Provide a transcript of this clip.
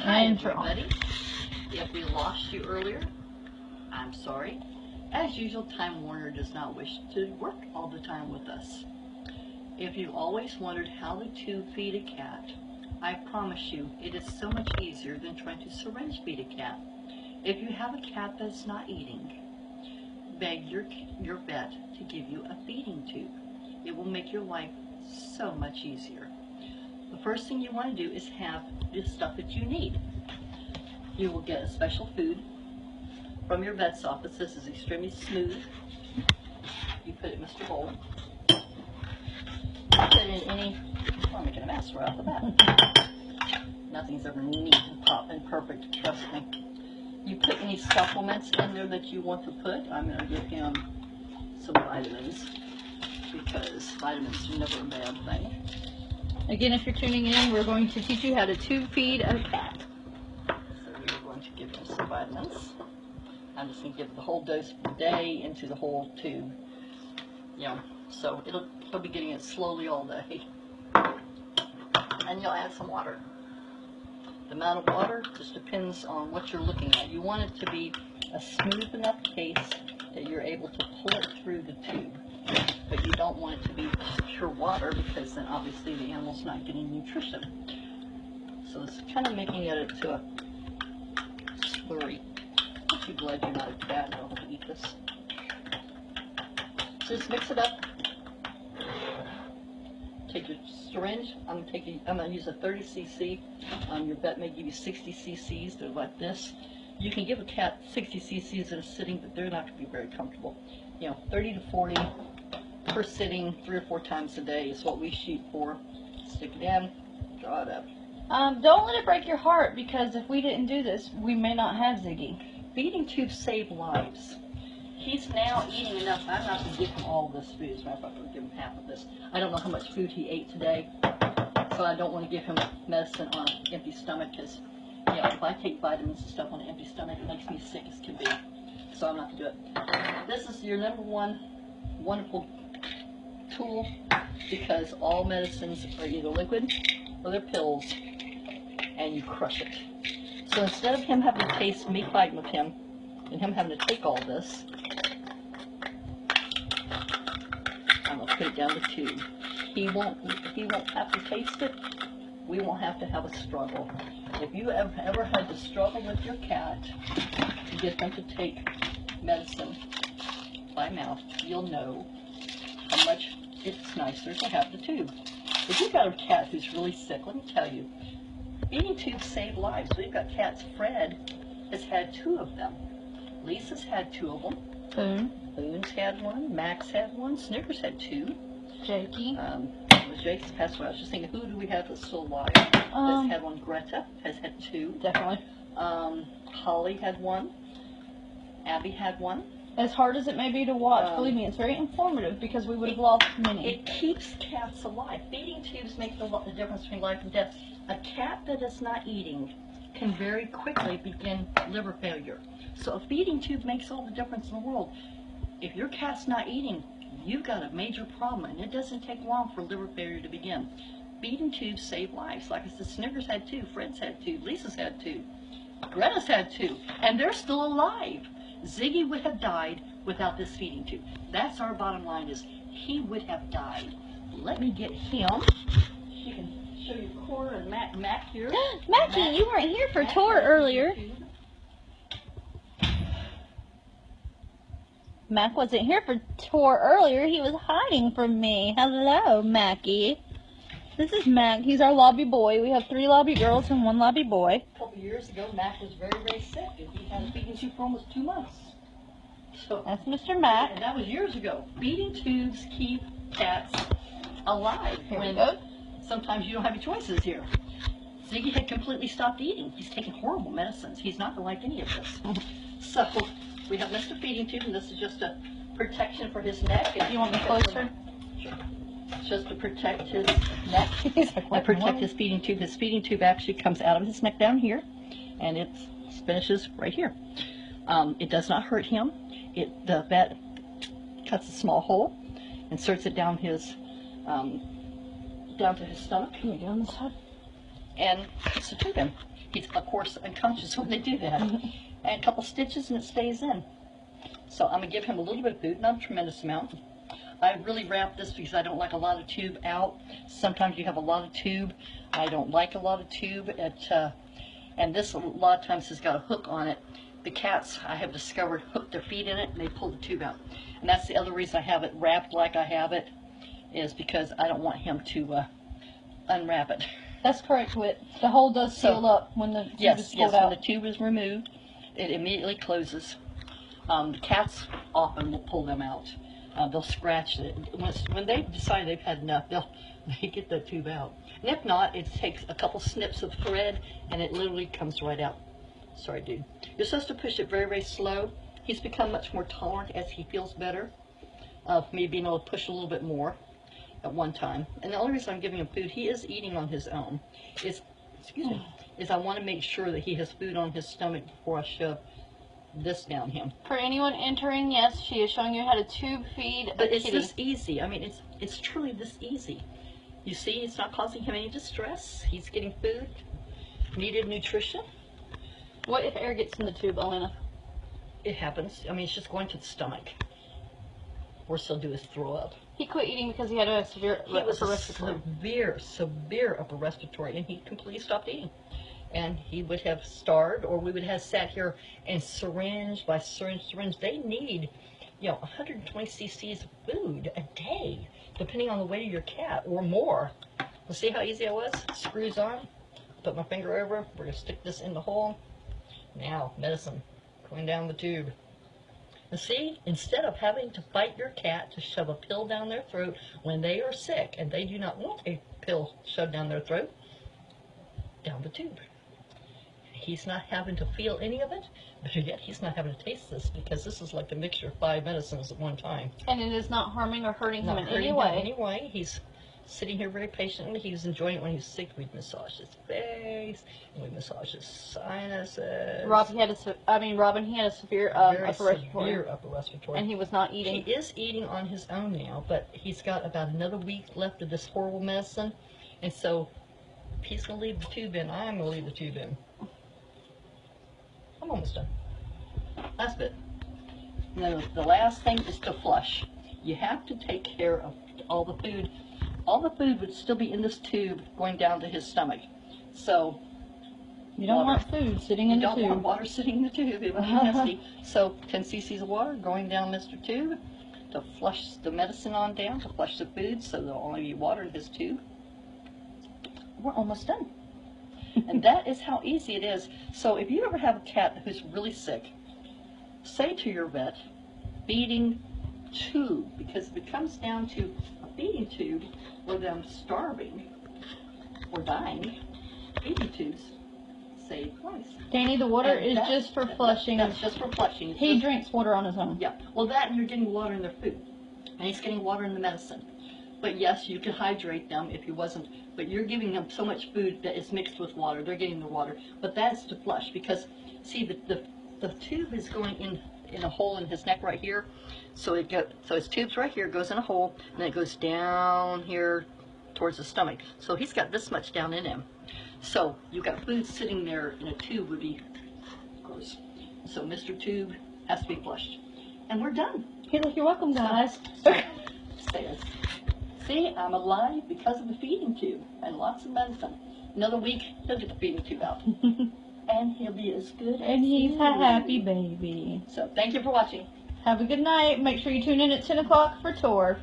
Hi everybody. If we lost you earlier, I'm sorry. As usual, Time Warner does not wish to work all the time with us. If you've always wondered how to feed a cat, I promise you it is so much easier than trying to syringe feed a cat. If you have a cat that's not eating, beg your vet to give you a feeding tube. It will make your life so much easier. The first thing you want to do is have the stuff that you need. You will get a special food from your vet's office. This is extremely smooth. You put it in Mr. Bowl. Put it in any, I'm making a mess right off the bat. Nothing's ever neat and pop and perfect, trust me. You put any supplements in there that you want to put. I'm going to give him some vitamins because vitamins are never a bad thing. Again, if you're tuning in, we're going to teach you how to tube feed a cat. So we're going to give him some vitamins. I'm just going to give it the whole dose per day into the whole tube. So he'll be getting it slowly all day. And you'll add some water. The amount of water just depends on what you're looking at. You want it to be a smooth enough paste that you're able to pull it through the tube. But you don't want it to be pure water because then obviously the animal's not getting nutrition. So it's kind of making it to a slurry. I'm too glad you're not a cat. I don't have to eat this. So just mix it up. Take your syringe. I'm going to use a 30 cc. Your vet may give you 60 cc's. They're like this. You can give a cat 60 cc's at a sitting, but they're not going to be very comfortable. 30 to 40 per sitting, 3 or 4 times a day is what we shoot for. Stick it in, draw it up. Don't let it break your heart, because if we didn't do this, we may not have Ziggy. Feeding tubes save lives. He's now eating enough. I'm not going to give him all of this food. As a matter of fact, I'm going to give him half of this. I don't know how much food he ate today, so I don't want to give him medicine on an empty stomach, because if I take vitamins and stuff on an empty stomach, it makes me sick as can be. So I'm not going to do it. This is your number one wonderful tool, because all medicines are either liquid or they're pills, and you crush it. So instead of him having to taste me fighting with him and him having to take all this, I'm going to put it down the tube. He won't have to taste it. We won't have to have a struggle. If you ever had to struggle with your cat to get them to take medicine by mouth, you'll know how much it's nicer to have the tube. If you've got a cat who's really sick, let me tell you, feeding tubes save lives. We've got cats. Fred has had 2 of them. Lisa's had 2 of them. Boone's had 1. Max had 1. Snickers had 2. Jakey. Jake's passed away. I was just thinking, who do we have that's still alive? That's had 1. Greta has had 2. Definitely. Holly had 1. Abby had 1. As hard as it may be to watch, believe me, it's very informative, because we would have lost many. It keeps cats alive. Feeding tubes make the difference between life and death. A cat that is not eating can very quickly begin liver failure. So a feeding tube makes all the difference in the world. If your cat's not eating, you've got a major problem, and it doesn't take long for liver failure to begin. Feeding tubes save lives. Like I said, Snickers had 2, Fred's had 2, Lisa's had 2, Greta's had 2, and they're still alive. Ziggy would have died without this feeding tube. That's our bottom line, is he would have died. Let me get him. You can show you Cora and Mac here. Mackie, you weren't here for tour earlier. Mac wasn't here for tour earlier. He was hiding from me. Hello, Mackie. This is Mac. He's our lobby boy. We have 3 lobby girls and 1 lobby boy. A couple years ago, Mac was very, very sick, and he had a feeding tube for almost 2 months. So that's Mr. Mac. And that was years ago. Feeding tubes keep cats alive. Here we go. Sometimes you don't have any choices here. Ziggy had completely stopped eating. He's taking horrible medicines. He's not going to like any of this. So we have Mr. Feeding Tube, and this is just a protection for his neck. If you want me closer? Sure. It's just to protect his neck and protect his feeding tube. His feeding tube actually comes out of his neck down here, and it finishes right here. It does not hurt him. The vet cuts a small hole, inserts it down his down to his stomach. Can you get on the side? And puts the tube in. He's, of course, unconscious when they do that. And a couple stitches and it stays in. So I'm going to give him a little bit of food, not a tremendous amount. I really wrap this because I don't like a lot of tube out. Sometimes you have a lot of tube. I don't like a lot of tube. And this, a lot of times, has got a hook on it. The cats, I have discovered, hook their feet in it and they pull the tube out. And that's the other reason I have it wrapped like I have it, is because I don't want him to unwrap it. That's correct, Whit. The hole does seal up when the tube is pulled out. When the tube is removed, it immediately closes. The cats often will pull them out. They'll scratch it. When they decide they've had enough, they get the tube out. And if not, it takes a couple snips of thread and it literally comes right out. Sorry, dude. You're supposed to push it very, very slow. He's become much more tolerant as he feels better of me being able to push a little bit more at one time. And the only reason I'm giving him food, he is eating on his own, is I want to make sure that he has food on his stomach before I shove this down him. For anyone entering, yes, she is showing you how to tube feed But a it's kitty. this easy. I mean, it's truly this easy. You see, it's not causing him any distress. He's getting food, needed nutrition. What if air gets in the tube, Elena? It happens. I mean, it's just going to the stomach. Worst he'll do is throw up. He quit eating because he had a severe He was upper a respiratory. severe upper respiratory, and he completely stopped eating. And he would have starved, or we would have sat here and syringe by syringe. They need, 120 cc's of food a day, depending on the weight of your cat, or more. Well, see how easy it was? Screws on. Put my finger over. We're going to stick this in the hole. Now, medicine going down the tube. And see, instead of having to fight your cat to shove a pill down their throat when they are sick and they do not want a pill shoved down their throat, down the tube. He's not having to feel any of it, but yet he's not having to taste this, because this is like a mixture of 5 medicines at one time. And it is not harming or hurting him in any way. way. Anyway, he's sitting here very patiently. He was enjoying it when he was sick. We'd massage his face, and we'd massage his sinuses. Robin, he had a severe upper respiratory. Severe upper respiratory. And he was not eating. He is eating on his own now, but he's got about another week left of this horrible medicine, and so he's going to leave the tube in. I'm going to leave the tube in. I'm almost done. Last bit. Now, the last thing is to flush. You have to take care of all the food. All the food would still be in this tube going down to his stomach. So You don't want food sitting in the tube. You don't want water sitting in the tube. It would be nasty. So 10 cc's of water going down Mr. Tube to flush the medicine on down, to flush the food, so there'll only be water in his tube. We're almost done. And that is how easy it is. So if you ever have a cat who's really sick, say to your vet, feeding tube, because if it comes down to a feeding tube or them starving or dying, feeding tubes save lives. Danny, the water is just for flushing. That's just for flushing. He drinks water on his own. Yeah. Well, that and you're getting water in their food. And he's getting water in the medicine. But yes, you could hydrate them if you wasn't. But you're giving them so much food that is mixed with water. They're getting the water. But that's to flush, because, see, the tube is going in a hole in his neck right here. So his tube's right here, goes in a hole, and then it goes down here towards the stomach. So he's got this much down in him. So you've got food sitting there in a tube would be gross. So Mr. Tube has to be flushed. And we're done. Hey, look, you're welcome, guys. See, I'm alive because of the feeding tube and lots of medicine. Another week, he'll get the feeding tube out. And he'll be as good as And he's a happy baby. So thank you for watching. Have a good night. Make sure you tune in at 10 o'clock for tour.